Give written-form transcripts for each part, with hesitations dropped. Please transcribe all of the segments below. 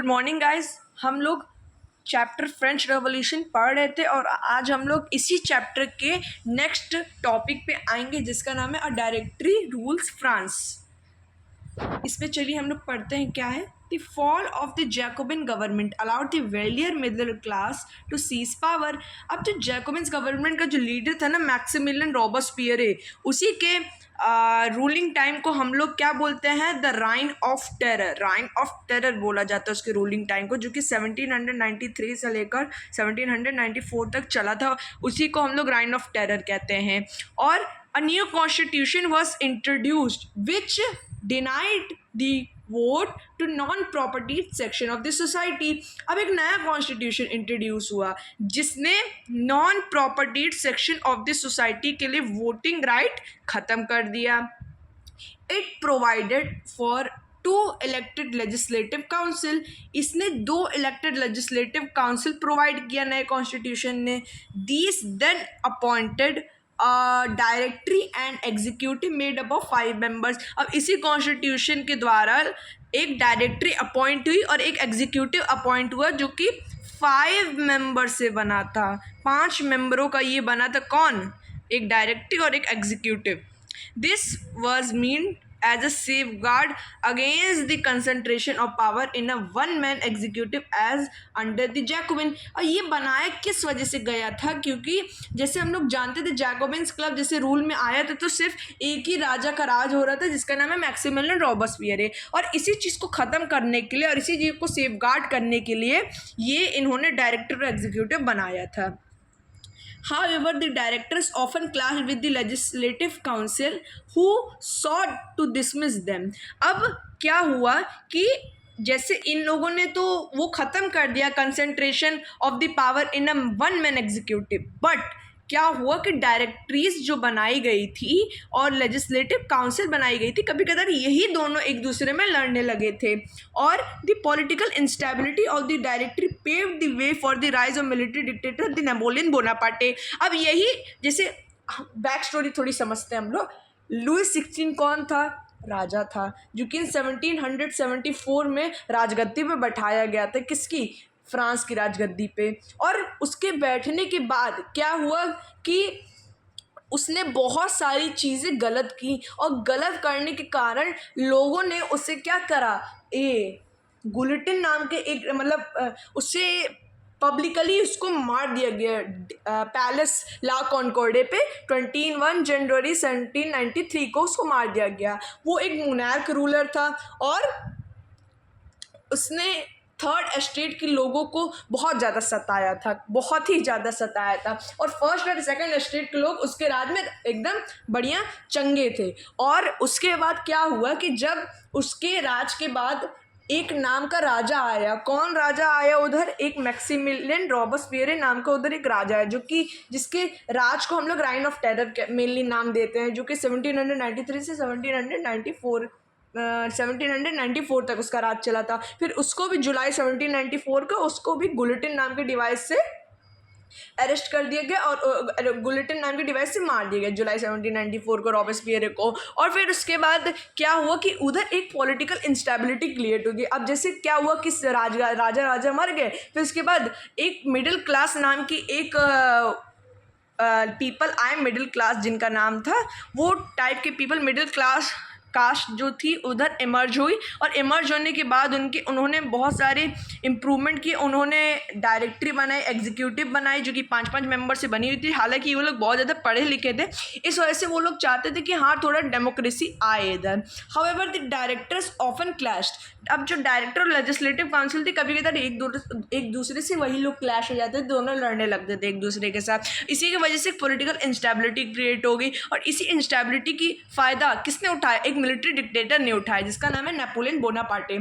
Good morning guys. हम लोग chapter French revolution पढ़ रहे थे और आज हम लोग इसी चैप्टर के नेक्स्ट टॉपिक पे आएंगे जिसका नाम है अ डायरेक्टरी रूल्स फ्रांस। इसमें चलिए हम लोग पढ़ते हैं क्या है। The fall of the Jacobin government allowed the वेलियर middle class to seize power. अब जो जैकोबिन्स गवर्नमेंट का जो लीडर था ना मैक्सिमिलियन रॉबस्पियरे, उसी के रूलिंग टाइम को हम लोग क्या बोलते हैं, the reign of terror. Reign of terror बोला जाता है उसके रूलिंग टाइम को, जो कि 1793 से लेकर 1794 तक चला था। उसी को हम लोग राइन ऑफ टेरर कहते हैं। और a new constitution was introduced which denied the vote to non property section of the society. अब एक नया कॉन्स्टिट्यूशन इंट्रोड्यूस हुआ जिसने non property section of the society के लिए वोटिंग राइट खत्म कर दिया। It provided for 2 elected legislative council. इसने 2 इलेक्टेड लेजिस्लेटिव काउंसिल प्रोवाइड किया नए कॉन्स्टिट्यूशन ने। These then appointed directory and executive made up of 5 members. अब इसी कॉन्स्टिट्यूशन के द्वारा एक डायरेक्टरी अपॉइंट हुई और एक एग्जीक्यूटिव अपॉइंट हुआ जो कि 5 मेंबर से बना था। 5 मेंबरों का ये बना था। कौन? एक डायरेक्टरी और एक executive. This was mean as a safeguard against the concentration of power in a one-man executive as under the Jacobin। और ये बनाया किस वजह से गया था? क्योंकि जैसे हम लोग जानते थे जैकोबिन्स क्लब जैसे रूल में आया था तो सिर्फ एक ही राजा का राज हो रहा था जिसका नाम है मैक्सिमिलियन रॉबस्पियरे। और इसी चीज़ को ख़त्म करने के लिए और इसी चीज़ को सेफगार्ड करने के लिए ये इन्होंने डायरेक्टर और एग्जीक्यूटिव बनाया था। However, the directors often clashed with the legislative council who sought to dismiss them। अब क्या हुआ कि जैसे इन लोगों ने तो वो ख़त्म कर दिया concentration of the power in a one man executive, but क्या हुआ कि डायरेक्टरीज जो बनाई गई थी और लेजिस्लेटिव काउंसिल बनाई गई थी, कभी कभार यही दोनों एक दूसरे में लड़ने लगे थे। और the political instability of the directory paved the way for the rise of military dictator the Napoleon Bonaparte. अब यही जैसे बैक स्टोरी थोड़ी समझते हैं हम लोग। लुईस 16 कौन था? राजा था, जो कि 1774 में राजगद्दी पे बैठाया गया था। किसकी? फ्रांस की राजगद्दी पे। और उसके बैठने के बाद क्या हुआ कि उसने बहुत सारी चीज़ें गलत की और गलत करने के कारण लोगों ने उसे क्या करा, गुलिटिन नाम के एक उससे पब्लिकली उसको मार दिया गया पैलेस ला कॉन्कॉर्डे पे 21 जनवरी 1793 को उसको मार दिया गया। वो एक मोनार्क रूलर था और उसने थर्ड एस्टेट के लोगों को बहुत ज़्यादा सताया था, बहुत ही ज़्यादा सताया था। और फर्स्ट और सेकंड एस्टेट के लोग उसके राज में एकदम बढ़िया चंगे थे। और उसके बाद क्या हुआ कि जब उसके राज के बाद एक नाम का राजा आया। कौन राजा आया उधर? एक मैक्सिमिलियन रॉबस्पियरे नाम का उधर एक राजा है, जो कि जिसके राज को हम लोग राइन ऑफ टेरर मेनली नाम देते हैं, जो कि 1793 से 1794 तक उसका राज चला था। फिर उसको भी जुलाई 1794 को उसको भी गुलिटिन नाम के डिवाइस से अरेस्ट कर दिया गया और गुलिटिन नाम के डिवाइस से मार दिया गया जुलाई 1794 को रॉबस्पियरे को। और फिर उसके बाद क्या हुआ कि उधर एक पॉलिटिकल इंस्टेबिलिटी क्रिएट हो गई। अब जैसे क्या हुआ कि राजा मर गए, फिर उसके बाद एक मिडिल क्लास नाम की एक पीपल आए, मिडिल क्लास जिनका नाम था, वो टाइप के पीपल मिडिल क्लास कास्ट जो थी उधर इमर्ज हुई। और इमर्ज होने के बाद उन्होंने बहुत सारे इम्प्रूवमेंट किए। उन्होंने डायरेक्टरी बनाई, एग्जीक्यूटिव बनाई, जो कि 5-5 मेंबर से बनी हुई थी। हालांकि वो लोग बहुत ज़्यादा पढ़े लिखे थे, इस वजह से वो लोग चाहते थे कि हाँ थोड़ा डेमोक्रेसी आए इधर। However the directors often clashed. अब जो डायरेक्टर और लेजिस्लेटिव काउंसिल थी, कभी कभार एक दूसरे से वही लोग क्लैश हो जाते थे, दोनों लड़ने लगते थे एक दूसरे के साथ। इसी की वजह से पॉलिटिकल इंस्टेबिलिटी क्रिएट हो गई। और इसी इंस्टेबिलिटी की फ़ायदा किसने उठाया? एक मिलिट्री डिक्टेटर ने उठाया जिसका नाम है नेपोलियन बोनापार्टे।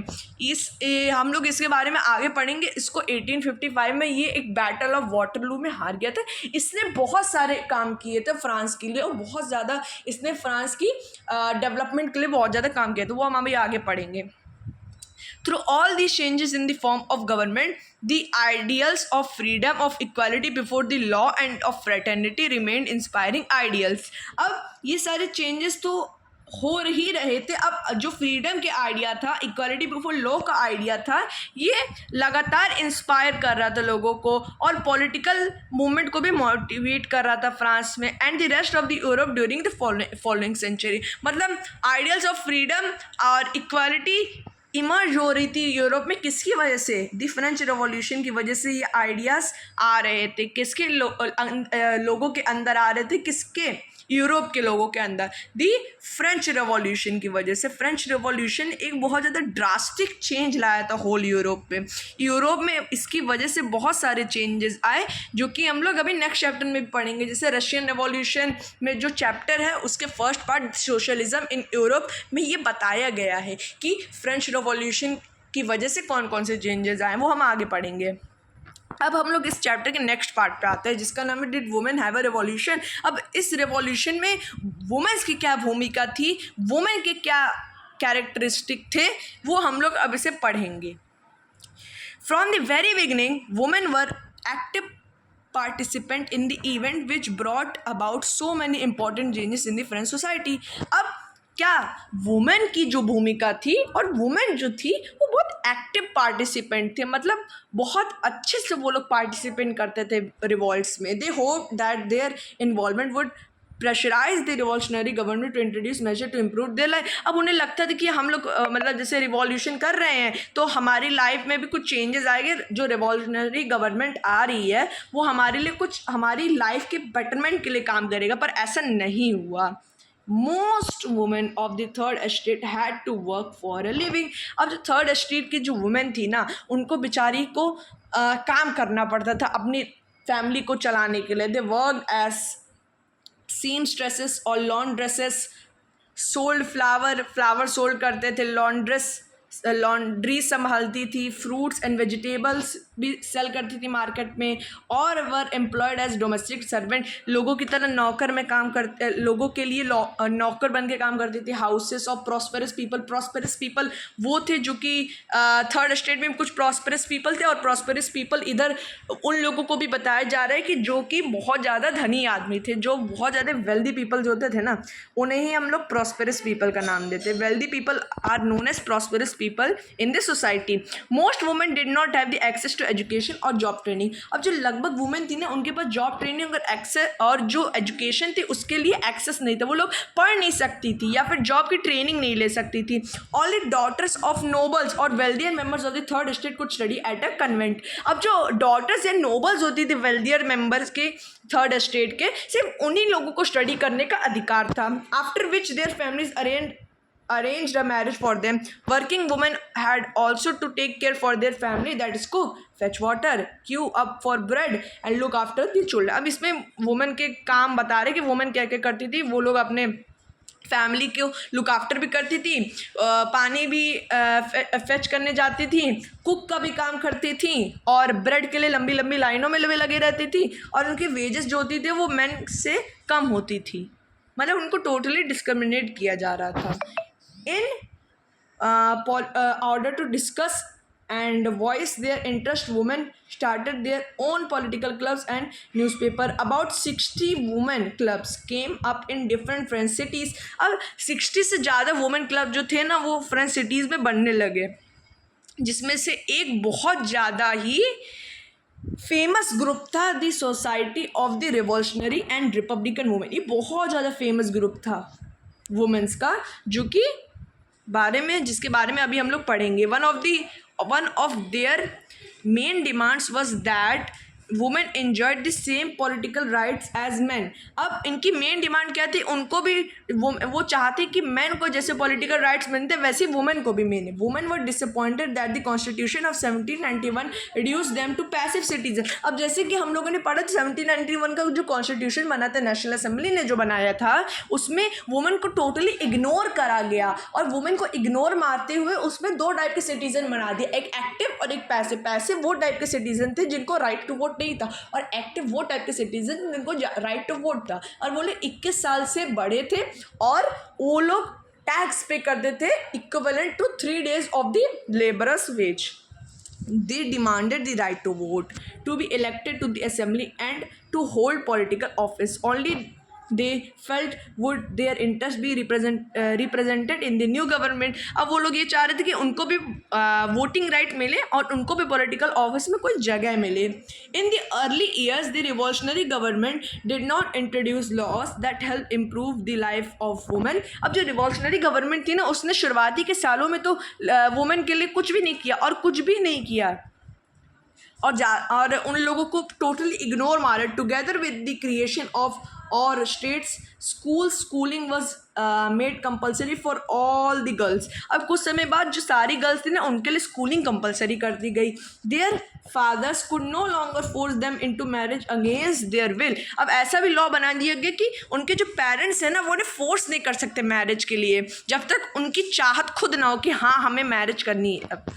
हम लोग इसके बारे में आगे पढ़ेंगे। इसको 1855 में ये एक बैटल ऑफ वाटरलू में हार गया था। इसने बहुत सारे काम किए थे फ्रांस के लिए और बहुत ज़्यादा इसने फ्रांस की डेवलपमेंट के लिए बहुत ज़्यादा काम किया था, वो हम अभी आगे पढ़ेंगे। Through all these changes in the form of government, the ideals of freedom, of equality before the law and of fraternity remained inspiring ideals। अब ये सारे changes तो हो ही रहे थे। अब जो फ्रीडम के आइडिया था, इक्वालिटी बिफोर लॉ का आइडिया था, ये लगातार इंस्पायर कर रहा था लोगों को और पॉलिटिकल मूवमेंट को भी मोटिवेट कर रहा था फ्रांस में and the rest of the Europe during the following century. मतलब आइडियल्स ऑफ फ्रीडम और इक्वालिटी इमर्ज हो रही थी यूरोप में। किसकी वजह से? द फ्रेंच रेवोल्यूशन की वजह से ये आइडियाज़ आ रहे थे। किसके लोगों के अंदर आ रहे थे? किसके? यूरोप के लोगों के अंदर। दी फ्रेंच रेवोल्यूशन की वजह से। फ्रेंच रेवोल्यूशन एक बहुत ज़्यादा ड्रास्टिक चेंज लाया था होल यूरोप में। यूरोप में इसकी वजह से बहुत सारे चेंजेस आए जो कि हम लोग अभी नेक्स्ट चैप्टर में भी पढ़ेंगे। जैसे रशियन रेवोल्यूशन में जो चैप्टर है उसके first part socialism in Europe में ये बताया गया है कि फ्रेंच रेवोल्यूशन की वजह से कौन कौन से चेंजेस आए, वो हम आगे पढ़ेंगे। अब हम लोग इस चैप्टर के नेक्स्ट पार्ट पे आते हैं जिसका नाम है did women have a revolution. अब इस रिवॉल्यूशन में वुमेन्स की क्या भूमिका थी, वुमेन के क्या कैरेक्टरिस्टिक थे, वो हम लोग अब इसे पढ़ेंगे। From the very beginning women were active participant in the event which brought about so many important changes in the French society। अब क्या वुमेन की जो भूमिका थी, और वुमेन जो थी वो बहुत एक्टिव पार्टिसिपेंट थे, मतलब बहुत अच्छे से वो लोग पार्टिसिपेट करते थे रिवॉल्ट्स में। They hope that their involvement would pressurise the revolutionary government to introduce measure to improve their life. अब उन्हें लगता था कि हम लोग मतलब जैसे रिवॉल्यूशन कर रहे हैं तो हमारी लाइफ में भी कुछ चेंजेस आएंगे। जो रिवॉल्यूशनरी गवर्नमेंट आ रही है वो हमारे लिए कुछ हमारी लाइफ के बेटरमेंट के लिए काम करेगा, पर ऐसा नहीं हुआ। Most women of the third estate had to work for a living. अब जो थर्ड एस्टेट की जो वुमेन थी ना, उनको बेचारी को काम करना पड़ता था अपनी फैमिली को चलाने के लिए। दे वर्क एज सीमस्ट्रेसेस और लॉन्ड्रेसेस, सोल्ड फ्लावर सोल्ड करते थे, लॉन्ड्री संभालती थी, फ्रूट्स एंड वेजिटेबल्स भी सेल करती थी मार्केट में, और were employed as domestic servant. लोगों की तरह नौकर में काम करते, लोगों के लिए नौकर बन के काम करती थी। हाउसेस ऑफ प्रॉस्पेरस पीपल वो थे जो कि थर्ड स्टेट में कुछ प्रॉस्पेरस पीपल थे, और प्रॉस्पेरस पीपल इधर उन लोगों को भी बताया जा रहा है कि जो कि बहुत ज़्यादा धनी आदमी थे, जो बहुत ज़्यादा वेल्दी पीपल जो होते थे ना, उन्हें ही हम लोग प्रॉस्पेरस पीपल का नाम देते। Wealthy people are known as prosperous people in this society। Most women did not have the access to education और जॉब ट्रेनिंग। अब जो लगभग वुमेन थी ना, उनके पास जॉब ट्रेनिंग और एक्सेस और जो एजुकेशन थी उसके लिए एक्सेस नहीं था। वो लोग पढ़ नहीं सकती थी या फिर जॉब की ट्रेनिंग नहीं ले सकती थी। Only daughters of nobles और wealthier members of the third estate could study at a convent। अब जो डॉटर्स या नोबल्स होती थी wealthier members के थर्ड एस्टेट के, सिर्फ उन्हीं लोगों को स्टडी करने का अधिकार था। After which their families arranged a marriage for them। Working women had also to take care for their family, that is cook, fetch water, queue up for bread and look after the children। अब इसमें women के काम बता रहे कि women क्या क्या करती थी। वो लोग अपने फैमिली को लुक आफ्टर भी करती थी, पानी भी फेच करने जाती थी, कुक का भी काम करती थी, और ब्रेड के लिए लंबी लंबी लाइनों में लगे रहती थी, और उनकी वेजेस जो होती थी वो मेन से कम होती थी। मतलब उनको टोटली डिस्क्रिमिनेट किया जा रहा था। In order to discuss and voice their interest, women started their own political clubs and newspaper। About 60 women clubs came up in different French cities। अब 60 से ज़्यादा women club जो थे ना वो French cities में बनने लगे, जिसमें से एक बहुत ज़्यादा ही फेमस ग्रुप था the society of the revolutionary and Republican women. ये बहुत ज़्यादा फेमस ग्रुप था वुमेन्स का, जो कि जिसके बारे में अभी हम लोग पढ़ेंगे। One of their main demands was that women enjoyed the same political rights as men. अब इनकी मेन डिमांड क्या थी? उनको भी वो चाहती कि मैन को जैसे पॉलिटिकल राइट्स मिलते वैसे वुमेन को भी मिले। Women were disappointed that the constitution of 1791 reduce them to passive citizen. अब जैसे कि हम लोगों ने पढ़ा 1791 का जो कॉन्स्टिट्यूशन बना था, नेशनल असेंबली ने जो बनाया था, उसमें वुमेन को टोटली इग्नोर करा गया, और वुमेन को इग्नोर मारते हुए उसमें दो टाइप के सिटीजन बना दिए, एक एक्टिव और एक पैसिव। पैसिव वो टाइप के सिटीजन थे जिनको राइट टू वोट नहीं था, और एक्टिव वो टाइप के सिटीजन जिनको राइट टू वोट था, और वो लोग 21 साल से बड़े थे, और वो लोग टैक्स पे करते थे equivalent to 3 days of the labourers wage. They demanded the right to vote, to be elected to the assembly and to hold political office। Only they felt would their interest be represented in the new government. अब वो लोग ये चाह रहे थे कि उनको भी वोटिंग राइट मिले और उनको भी पॉलिटिकल ऑफिस में कोई जगह मिले। In the early years the revolutionary government did not introduce laws that help improve the life of women. अब जो रिवॉल्यूशनरी गवर्नमेंट थी ना, उसने शुरुआती के सालों में तो वुमेन के लिए कुछ भी नहीं किया और कुछ भी नहीं किया और उन लोगों को टोटली इग्नोर मारा। Together with the creation of और states schooling was made compulsory for all the girls. अब कुछ समय बाद जो सारी गर्ल्स थी ना, उनके लिए स्कूलिंग कंपल्सरी कर दी गई। Their fathers could no longer force them into marriage against their will. अब ऐसा भी लॉ बना दिया गया कि उनके जो पेरेंट्स हैं ना, वो उन्हें फोर्स नहीं कर सकते मैरिज के लिए जब तक उनकी चाहत खुद ना हो कि हाँ हमें मैरिज करनी है। अब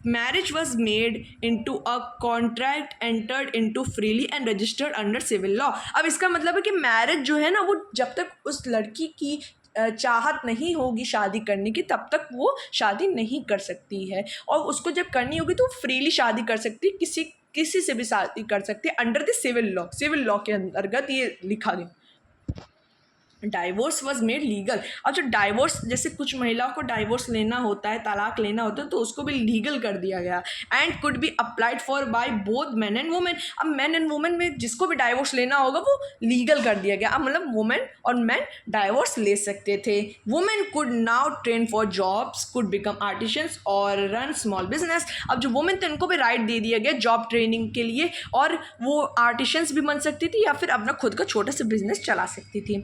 marriage was made into a contract entered into freely and registered under civil law. अब इसका मतलब है कि मैरिज जो है ना, वो जब तक उस लड़की की चाहत नहीं होगी शादी करने की, तब तक वो शादी नहीं कर सकती है। और उसको जब करनी होगी तो वो फ्रीली शादी कर सकती है, किसी से भी शादी कर सकती है अंडर द सिविल लॉ के अंतर्गत ये लिखा गया। Divorce was made legal. और जो डाइवोर्स, जैसे कुछ महिलाओं को डाइवोर्स लेना होता है, तलाक लेना होता है, तो उसको भी लीगल कर दिया गया। And could be applied for by both man and women. अब मैन एंड वुमेन में जिसको भी डाइवोर्स लेना होगा वो लीगल कर दिया गया। अब मतलब वुमेन और मैन डाइवोर्स ले सकते थे। Women could now train for jobs, could become artisans और रन स्मॉल बिजनेस। अब जो वुमेन थे उनको भी राइट दे दिया गया जॉब ट्रेनिंग के लिए, और वो आर्टिशियंस भी बन सकती थी या फिर अपना खुद का छोटा सा बिजनेस चला सकती थी।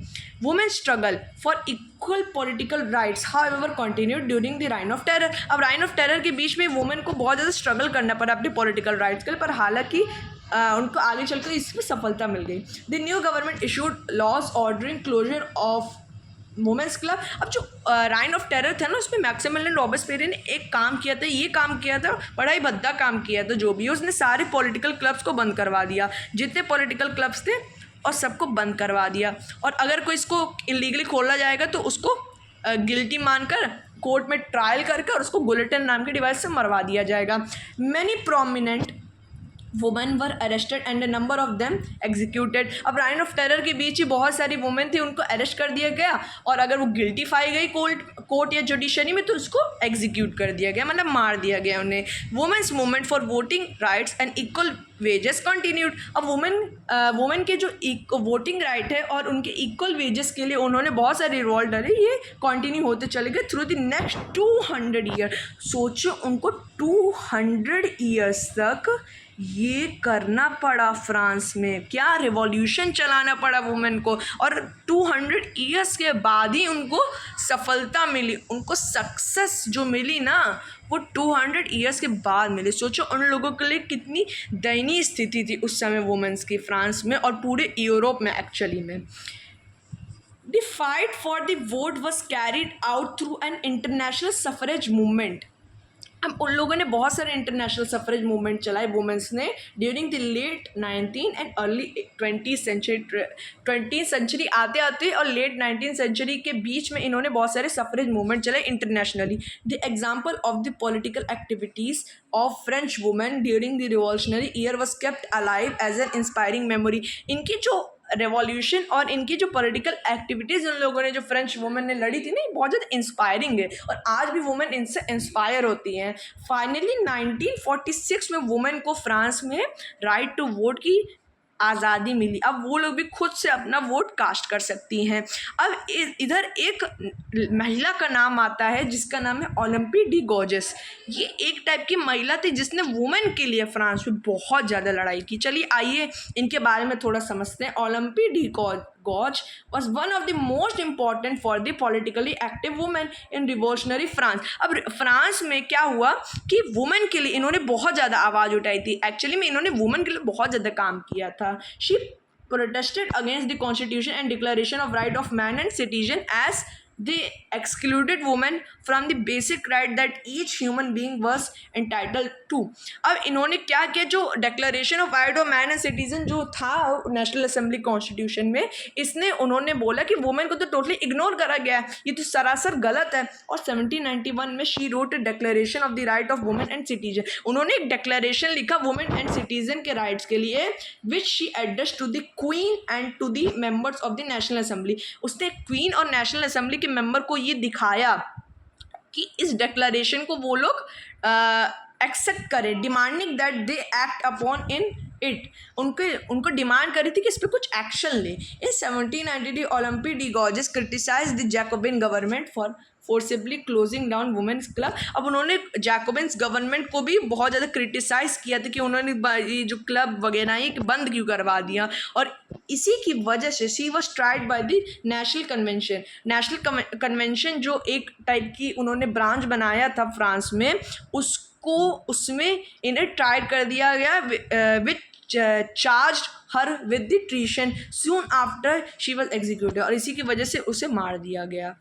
Women's struggle for equal political rights, however, continued during the Reign of Terror. अब Reign of Terror के बीच में वुमेन को बहुत ज़्यादा स्ट्रगल करना पड़ा अपने पॉलिटिकल राइट्स के लिए, पर हालांकि उनको आगे चलकर इसमें सफलता मिल गई। The new government issued laws ordering closure of women's club. अब जो राइन ऑफ टेरर था ना, उसमें मैक्सिमिलियन रॉबेस्पियर ने एक काम किया था, ये काम किया था, बड़ा ही भद्दा काम किया था जो भी, उसने सारे पॉलिटिकल क्लब्स को बंद करवा दिया, जितने पॉलिटिकल क्लब्स थे और सबको बंद करवा दिया। और अगर कोई इसको इलीगली खोला जाएगा तो उसको गिल्टी मानकर कोर्ट में ट्रायल करके और उसको बुलेटिन नाम के डिवाइस से मरवा दिया जाएगा। Many prominent women were arrested and a number of them executed. अब राइन ऑफ टेरर के बीच ही बहुत सारी वुमेन थी, उनको अरेस्ट कर दिया गया और अगर वो गिल्टी पाई गई कोर्ट या जुडिशरी में तो उसको एग्जीक्यूट कर दिया गया, मतलब मार दिया गया उन्हें। Women's movement for voting rights and equal wages continued. अब वुमेन के जो वोटिंग राइट है और उनके इक्वल वेजेस के लिए उन्होंने बहुत सारे रिवॉल्ट डाले, ये कंटिन्यू होते चले गए थ्रू द नेक्स्ट 200 ईयर। सोचो उनको 200 ईयर्स तक ये करना पड़ा फ्रांस में, क्या रिवॉल्यूशन चलाना पड़ा वुमेन को, और 200 ईयर्स के बाद ही उनको सफलता मिली, उनको सक्सेस जो मिली ना वो 200 ईयर्स के बाद मिली। सोचो उन लोगों के लिए कितनी दयनीय स्थिति थी उस समय वुमेन्स की फ्रांस में और पूरे यूरोप में एक्चुअली में। The fight for the vote was carried out through an international suffrage movement. अब उन लोगों ने बहुत सारे इंटरनेशनल सफरेज मूवमेंट चलाए वुमेन्स ने during the late 19 and early 20th century आते आते और लेट 19th सेंचुरी के बीच में इन्होंने बहुत सारे सफरेज मूवमेंट चलाए internationally. The example of the political activities of French women during the revolutionary year was kept alive as an inspiring memory. इनकी जो रेवोल्यूशन और इनकी जो पॉलिटिकल एक्टिविटीज़ उन लोगों ने जो फ्रेंच वुमेन ने लड़ी थी ना, बहुत ज़्यादा इंस्पायरिंग है और आज भी वुमेन इनसे इंस्पायर होती हैं। फाइनली 1946 में वुमेन को फ्रांस में राइट टू वोट की आज़ादी मिली। अब वो लोग भी खुद से अपना वोट कास्ट कर सकती हैं। अब इधर एक महिला का नाम आता है जिसका नाम है ओलंपी डी गौजेस। ये एक टाइप की महिला थी जिसने वुमेन के लिए फ्रांस में बहुत ज़्यादा लड़ाई की। चलिए आइए इनके बारे में थोड़ा समझते हैं। ओलंपी D गौज was one of the most important for the politically active women in revolutionary France। अब फ्रांस में क्या हुआ कि वुमेन के लिए इन्होंने बहुत ज़्यादा आवाज़ उठाई थी। एक्चुअली में इन्होंने वुमेन के लिए बहुत ज़्यादा काम किया था। She protested against the constitution and declaration of right of man and citizen as they excluded women from the basic right that each human being was entitled to. अब इन्होंने क्या किया, जो declaration of right of man and citizen जो था national assembly constitution में, इसने उन्होंने बोला कि वुमेन को तो टोटली इग्नोर करा गया है, ये तो सरासर गलत है। और 1791 में she wrote a declaration of the right of women and citizen, उन्होंने एक डिक्लेरेशन लिखा वुमेन एंड सिटीजन के राइट्स के लिए, which she address to the queen and to the members of the national assembly. उसने क्वीन और national assembly के member को ये दिखाया कि इस डिक्लेरेशन को वो लोग एक्सेप्ट करें, demanding that they act upon in it. उनको डिमांड करी थी कि इस पर कुछ एक्शन ले। In 1793 Olympe de Gouges criticise the Jacobin government for forcibly closing down women's club. अब उन्होंने जैकोबिन्स गवर्नमेंट को भी बहुत ज़्यादा क्रिटिसाइज किया था कि उन्होंने ये जो क्लब वगैरह ये बंद क्यों करवा दिया, और इसी की वजह से she was tried by the national convention. National convention जो एक टाइप की उन्होंने ब्रांच बनाया था फ्रांस में, उसमें इन्हें ट्राइड कर दिया गया with charge her with the treason soon after she was executed, और इसी की वजह से उसे मार दिया गया।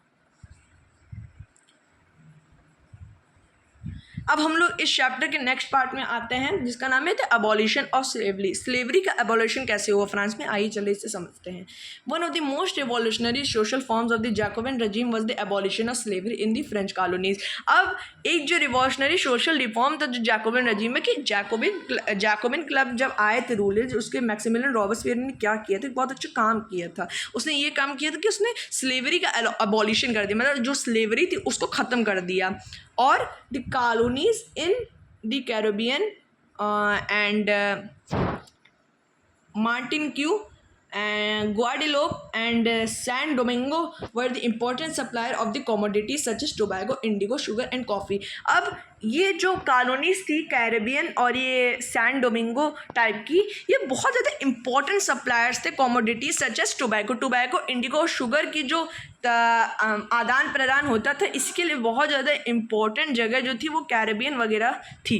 अब हम लोग इस चैप्टर के नेक्स्ट पार्ट में आते हैं जिसका नाम है the abolition of slavery. Slavery का अबॉलिशन कैसे हुआ फ्रांस में, आइए चले इसे समझते हैं। One of the most revolutionary social forms of the Jacobin regime was the abolition of slavery in the French colonies. अब एक जो रिवॉल्यूशनरी सोशल रिफॉर्म था जो जैकोबिन रजीम में, कि जैकोबिन क्लब जब आए थे रूलर्स, उसके मैक्सिमिलियन रॉबेस्पियर ने क्या किया था, बहुत अच्छा काम किया था। उसने ये काम किया था कि उसने स्लेवरी का अबॉलिशन कर दिया, मतलब जो स्लेवरी थी उसको ख़त्म कर दिया। और the colonies in the Caribbean and Martinique and Guadeloupe and San Domingo were the important supplier of the commodities such as tobacco, indigo, sugar and coffee। अब ये जो कॉलोनीज थी कैरेबियन और ये सैन डोमिंगो टाइप की, ये बहुत ज़्यादा इंपॉर्टेंट सप्लायर्स थे commodities such as tobacco, indigo और शुगर की जो आदान प्रदान होता था, इसके लिए बहुत ज़्यादा इम्पोर्टेंट जगह जो थी वो कैरेबियन वगैरह थी।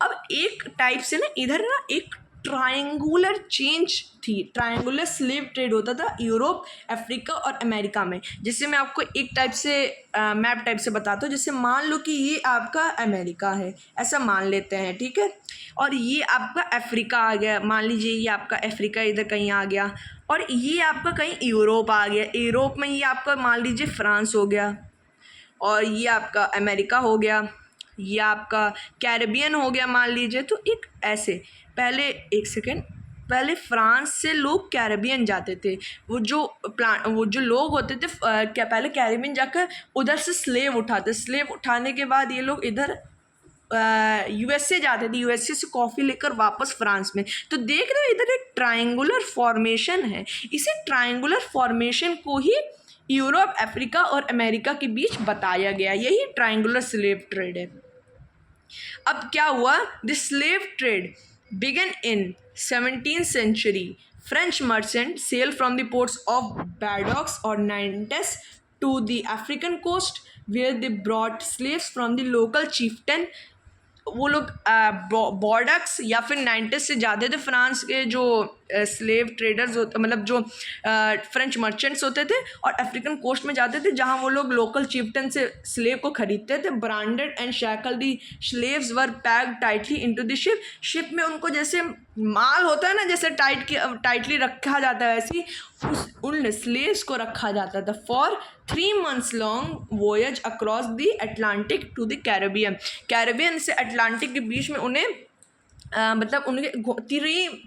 अब एक टाइप से ना इधर ना एक ट्रायंगुलर चेंज थी, ट्रायंगुलर स्लेव ट्रेड होता था यूरोप, अफ्रीका और अमेरिका में। जिससे मैं आपको एक टाइप से मैप टाइप से बताता हूँ। जैसे मान लो कि ये आपका अमेरिका है, ऐसा मान लेते हैं, ठीक है, और ये आपका अफ्रीका आ गया, मान लीजिए ये आपका अफ्रीका इधर कहीं आ गया, और ये आपका कहीं यूरोप आ गया, यूरोप में ये आपका मान लीजिए फ्रांस हो गया, और ये आपका अमेरिका हो गया, ये आपका कैरेबियन हो गया मान लीजिए। तो एक ऐसे पहले फ्रांस से लोग कैरेबियन जाते थे, वो जो लोग होते थे क्या पहले कैरेबियन जाकर उधर से स्लेव उठाने के बाद ये लोग इधर यूएसए जाते थे, यूएसए से कॉफ़ी लेकर वापस फ्रांस में। तो देख रहे हो इधर एक ट्रायंगुलर फॉर्मेशन है, इसी ट्रायंगुलर फॉर्मेशन को ही यूरोप, अफ्रीका और अमेरिका के बीच बताया गया, यही ट्रायंगुलर स्लेव ट्रेड है। अब क्या हुआ, the slave trade began in 17th century. French merchants sailed from the ports of Bordeaux or Nantes to the African coast, where they brought slaves from the local chieftain। वो लोग बॉर्डक्स या फिर नाइंटस से जाते थे, फ्रांस के जो स्लेव ट्रेडर्स होते, मतलब जो फ्रेंच मर्चेंट्स होते थे, और अफ्रीकन कोस्ट में जाते थे जहाँ वो लोग लोकल चिफ्टन से स्लेव को खरीदते थे। Branded and shackle the slaves were packed tightly into the ship में उनको जैसे माल होता है ना, जैसे टाइटली रखा जाता है, वैसे उन स्लेव्स को रखा जाता था for 3 months long voyage across the Atlantic to the Caribbean से अटलांटिक के बीच में उन्हें मतलब उनके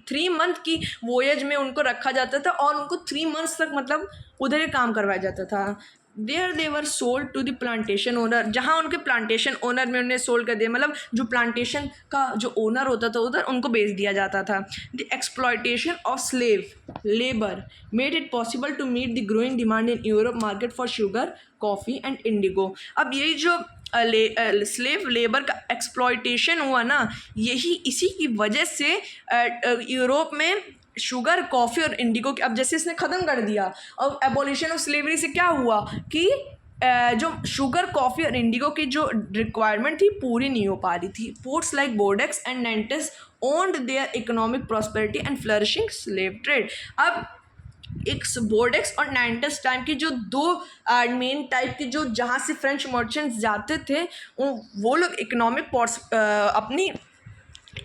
3 month की वोयज में उनको रखा जाता था, और उनको 3 months तक मतलब उधर ही काम करवाया जाता था। There they were sold to the plantation owner, जहाँ उनके प्लांटेशन ओनर में उन्हें सोल्ड कर दिया, मतलब जो प्लांटेशन का जो ओनर होता था उधर उनको बेच दिया जाता था। The exploitation of slave labour made it possible to meet the growing demand in Europe market for sugar, coffee and indigo. अब यही जो स्लेव लेबर का एक्सप्लॉयटेशन हुआ ना, यही इसी की वजह से यूरोप में शुगर, कॉफ़ी और इंडिगो अब जैसे इसने ख़त्म कर दिया। और एबोलिशन ऑफ स्लेवरी से क्या हुआ कि जो शुगर, कॉफ़ी और इंडिगो की जो रिक्वायरमेंट थी पूरी नहीं हो पा रही थी। Ports like Bordeaux and Nantes owned their economic prosperity and flourishing slave trade. अब एक बोर्डेक्स और नाइंटस टाइम की जो दो मेन टाइप के जो जहाँ से फ्रेंच मर्चेंट्स जाते थे वो लोग अपनी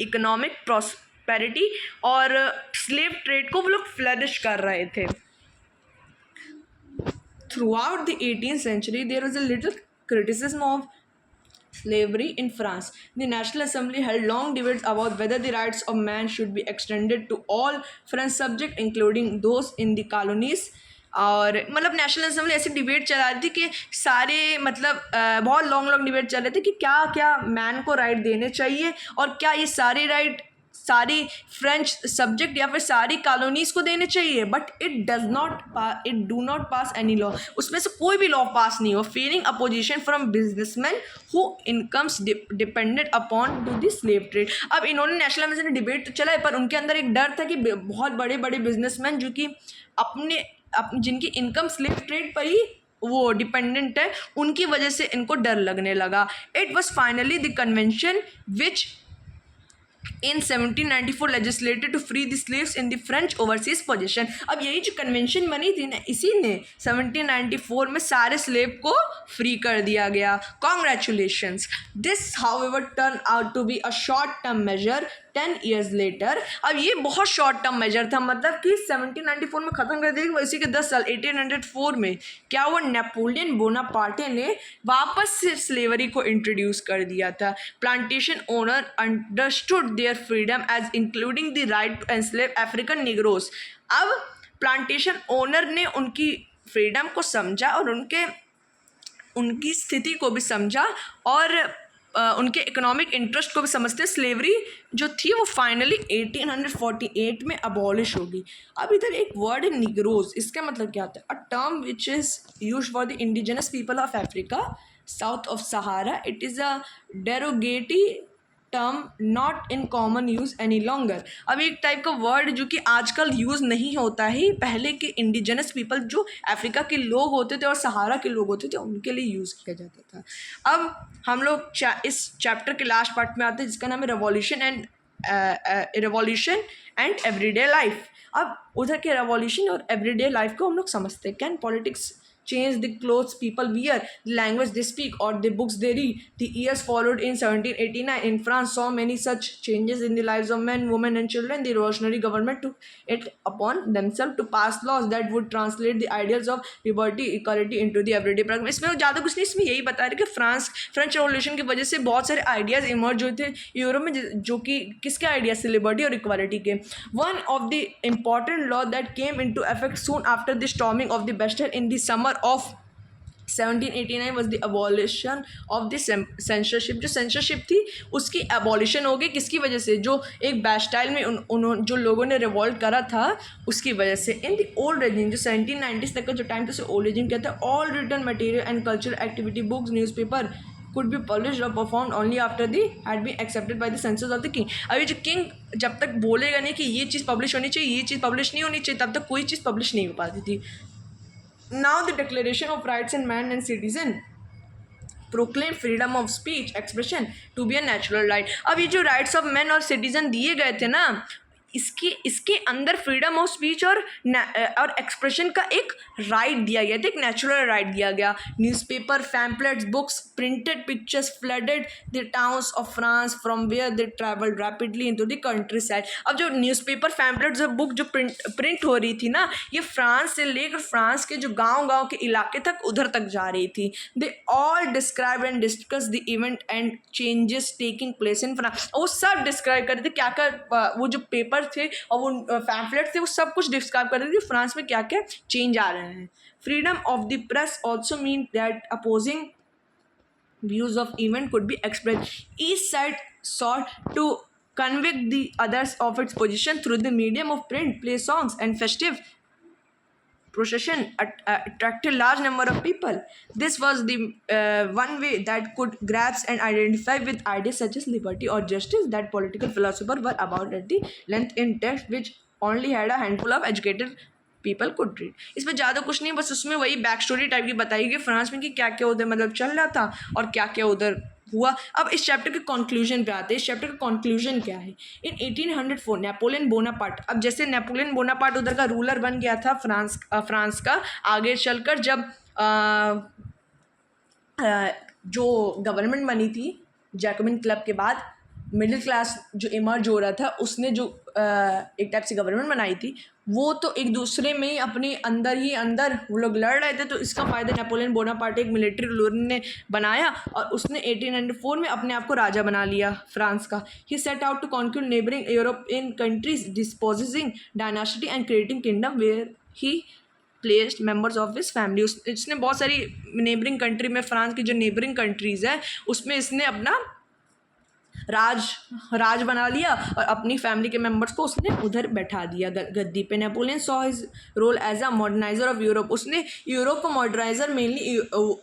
इकोनॉमिक प्रॉस्पेरिटी और स्लेव ट्रेड को वो लोग फ्लरिश कर रहे थे. Throughout the 18th century, there was a little criticism of slavery in France. The National Assembly held long debates about whether the rights of man should be extended to all French subjects, including those in the colonies. और मतलब national assembly ऐसी debate चला रही थी कि सारे मतलब बहुत लॉन्ग डिबेट चल रहे थे कि क्या क्या मैन को राइट देने चाहिए और क्या ये सारे राइट सारी फ्रेंच सब्जेक्ट या फिर सारी कॉलोनीज़ को देने चाहिए. But it do not pass any law. उसमें से कोई भी लॉ पास नहीं हो. Fearing opposition from businessmen who incomes depended upon to the slave trade. अब इन्होंने नेशनल असेंबली में डिबेट तो चला है पर उनके अंदर एक डर था कि बहुत बड़े बड़े बिजनेसमैन जो कि जिनकी इनकम स्लेव ट्रेड पर ही वो डिपेंडेंट है उनकी वजह से इनको डर लगने लगा. It was finally the convention which in 1794 legislated to free the slaves in the French overseas possession. अब यही जो कन्वेंशन बनी थी ना इसी ने 1794 में सारे स्लेव को फ्री कर दिया गया. Congratulations. This however turned out to be a short term measure 10 years later. अब ये बहुत शॉर्ट टर्म मेजर था मतलब कि 1794 में ख़त्म कर दिया. इसी के 10 साल 1804 में क्या हुआ नेपोलियन बोनापार्टे ने वापस से स्लेवरी को इंट्रोड्यूस कर दिया था. Plantation owner understood their freedom as including the right to enslave African negroes. अब प्लांटेशन ओनर ने उनकी फ्रीडम को समझा और उनकी स्थिति को भी समझा और उनके इकोनॉमिक इंटरेस्ट को भी समझते. स्लेवरी जो थी वो फाइनली 1848 में अबॉलिश होगी. अब इधर एक वर्ड है निग्रोज. इसका मतलब क्या होता है? A term which is used for the indigenous people of Africa south of Sahara. It is a derogatory term not in common use any longer. अब एक टाइप का वर्ड जो कि आजकल यूज़ नहीं होता है. पहले के इंडिजिनस पीपल जो अफ्रीका के लोग होते थे और सहारा के लोग होते थे उनके लिए यूज़ किया जाता था. अब हम लोग इस चैप्टर के लास्ट पार्ट में आते हैं जिसका नाम है रेवोल्यूशन एंड एवरीडे लाइफ. अब उधर के रेवोल्यूशन और एवरीडे लाइफ को हम लोग समझते हैं. Can politics change the clothes people wear, the language they speak, or the books they read? The years followed in 1789 in France saw many such changes in the lives of men, women and children. The revolutionary government took it upon themselves to pass laws that would translate the ideals of liberty, equality into the everyday practice. इसमें ज़्यादा कुछ नहीं, इसमें यही बता रहे कि French revolution की वजह से बहुत सारे आइडियाज़ इमर्ज हुए थे यूरोप में जो कि किसके आइडियाज़ थे? लिबर्टी और इक्वालिटी के. One of the important law that came into effect soon after the storming of the Bastille in the summer of 1789 was the abolition of the censorship. जो सेंसरशिप थी उसकी एबॉलिशन हो गई. किसकी वजह से? जो एक बैस्टाइल में जो लोगों ने रिवॉल्ट करा था उसकी वजह से. इन द ओल्ड रेजिम जो 1790s तक का जो टाइम था उसे ओल्ड रेजिम कहते हैं. All written material and cultural activity books newspaper could be published or performed only after the had been accepted by the censors of the king. अभी जो किंग जब तक बोलेगा नहीं कि ये चीज़ पब्लिश होनी चाहिए, ये चीज़ पब्लिश नहीं होनी चाहिए, तब तक कोई चीज़ पब्लिश नहीं हो पाती थी. Now the Declaration of Rights in Man and Citizen proclaim freedom of speech expression to be a natural right. अब ये जो राइट्स ऑफ मैन और सिटीजन दिए गए थे ना इसके अंदर फ्रीडम ऑफ स्पीच और एक्सप्रेशन का एक राइट दिया गया था. एक नेचुरल राइट दिया गया. Newspaper, pamphlets, books, printed pictures flooded the towns of France from where they travelled rapidly into the countryside. अब जो न्यूज़पेपर, पैम्पलेट्स और बुक जो प्रिंट हो रही थी ना ये फ्रांस से लेकर फ्रांस के जो गाँव के इलाके तक उधर तक जा रही थी. They all describe and discuss the event and changes taking place in France. वो सब डिस्क्राइब करते थे क्या क्या वो जो पेपर थे और वो पैम्फलेट थे वो सब कुछ डिस्क्राइब कर रहे थे कि फ्रांस में क्या क्या चेंज आ रहे हैं. Freedom of the press also mean that opposing views of event could be express. Each side sought to convict the others of its position through the medium of print, play, songs and festive procession attracted large number of people. This was the one way that could grasp and identify with ideas such as liberty or justice that political philosophers were about at the length in text which only had a handful of educated people could read. इसमें ज़्यादा कुछ नहीं, बस उसमें वही back story type की बताई गई फ्रांस में कि क्या क्या उधर मतलब चल रहा था और क्या क्या उधर हुआ। अब इस चैप्टर के कंक्लूजन पे आते हैं। इस चैप्टर का कंक्लूजन क्या है? इन 1804 नेपोलियन बोनापार्ट, अब जैसे नेपोलियन बोनापार्ट उधर का रूलर बन गया था फ्रांस का, आगे चलकर जब जो गवर्नमेंट बनी थी जैकोबिन क्लब के बाद, मिडिल क्लास जो इमर्ज हो रहा था, उसने जो एक टाइप से गवर्नमेंट बनाई थी, वो तो एक दूसरे में ही अपने अंदर ही अंदर वो लोग लड़ रहे थे। तो इसका फ़ायदा नेपोलियन बोनापार्ट एक मिलिट्री रूलर ने बनाया और उसने 1804 में अपने आप को राजा बना लिया फ्रांस का। He set out to conquer neighbouring European countries, disposing dynasty and creating kingdom where he placed members of his family. इसने बहुत सारी नेबरिंग कंट्री में, फ्रांस की जो नेबरिंग कंट्रीज़ हैं उसमें इसने अपना राज बना लिया और अपनी फैमिली के मेंबर्स को उसने उधर बैठा दिया गद्दी पे। Napoleon saw his role as a moderniser of Europe. उसने यूरोप को मॉडर्नाइजर मेनली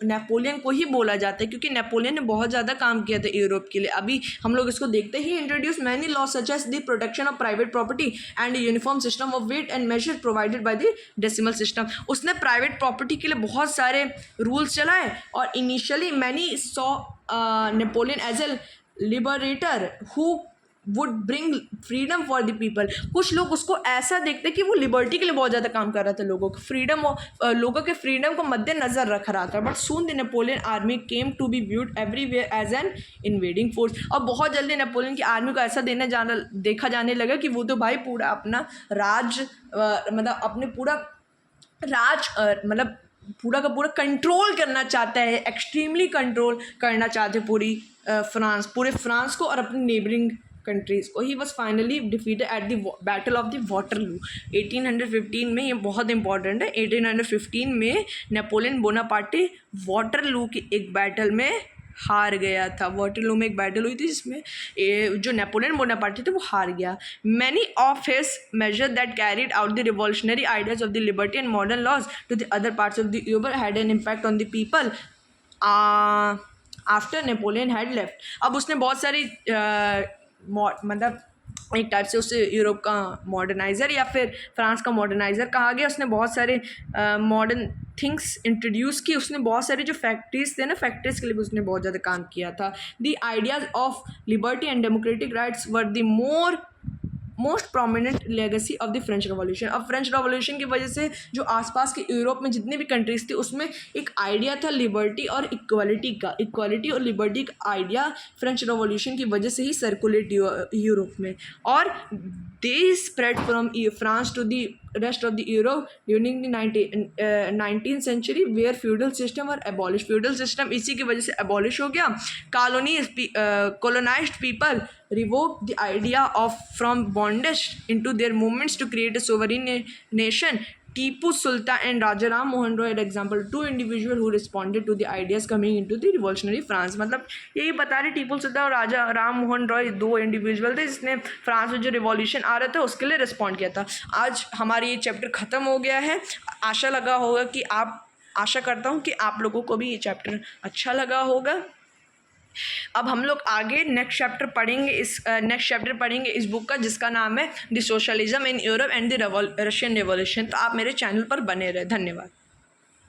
नेपोलियन को ही बोला जाता है, क्योंकि नेपोलियन ने बहुत ज़्यादा काम किया था यूरोप के लिए। अभी हम लोग इसको देखते ही introduce many law such as the protection of private property and uniform system of weight and measure provided by the decimal system. उसने प्राइवेट प्रॉपर्टी के लिए बहुत सारे रूल्स चलाए और initially many saw Napoleon as a liberator who would bring freedom for the people. कुछ लोग उसको ऐसा देखते कि वो लिबर्टी के लिए बहुत ज़्यादा काम कर रहा था, लोगों को फ्रीडम, लोगों के फ्रीडम को मद्देनज़र रख रहा था। But soon the Napoleon army came to be viewed everywhere as an invading force. और बहुत जल्दी नेपोलियन की आर्मी को ऐसा देखा जाने लगा कि वो तो भाई पूरा अपना राज मतलब अपने पूरा राज मतलब पूरा का पूरा कंट्रोल करना चाहता है, एक्सट्रीमली कंट्रोल करना चाहते पूरे फ्रांस को और अपनी नेबरिंग कंट्रीज़ को। He was finally defeated at the battle of the Waterloo 1815 में। ये बहुत इंपॉर्टेंट है। 1815 में नेपोलियन बोनापार्टी वाटरलू की एक बैटल में हार गया था। वाटरलू में एक बैटल हुई थी जिसमें जो नेपोलियन बोनापार्टी थे वो हार गया। Many of his major that carried out the revolutionary ideas of the liberty and modern laws to the other parts of the Europe had an impact on the people after Napoleon had left. अब उसने बहुत सारी मतलब एक type से उसे Europe का मॉडर्नाइज़र या फिर फ्रांस का मॉडर्नाइज़र कहा गया। उसने बहुत सारे मॉडर्न थिंग्स इंट्रोड्यूस की। उसने बहुत सारे जो फैक्ट्रीज थे ना, फैक्ट्रीज के लिए भी उसने बहुत ज़्यादा काम किया था। The ideas of liberty and democratic rights were the most prominent legacy of the French revolution. अब फ्रेंच रेवोल्यूशन की वजह से जो आसपास के यूरोप में जितनी भी कंट्रीज थी उसमें एक आइडिया था लिबर्टी और इक्वालिटी का। इक्वालिटी और लिबर्टी का आइडिया फ्रेंच रेवोल्यूशन की वजह से ही सर्कुलेट यूरोप में, और they spread from France to the rest of the Europe during the 19th century where feudal system और एबॉलिश। फ्यूडल सिस्टम इसी की वजह से एबॉलिश हो गया। colonized people revoked the idea of from bondage into their movements to create a sovereign nation. Tipu Sultan and Raja Ram Mohan Roy are example, two individuals who responded to the ideas coming into the revolutionary France। मतलब यही बता रहे टीपू सुल्तान और राजा राम मोहन रॉय दो individual थे जिसने France में जो रिवॉल्यूशन आ रहा था उसके लिए रिस्पॉन्ड किया था। आज हमारी ये चैप्टर ख़त्म हो गया है। आशा करता हूँ कि आप लोगों को भी ये चैप्टर अच्छा लगा होगा। अब हम लोग आगे नेक्स्ट चैप्टर पढ़ेंगे इस बुक का, जिसका नाम है the socialism in Europe and the Russian revolution. तो आप मेरे चैनल पर बने रहे। धन्यवाद।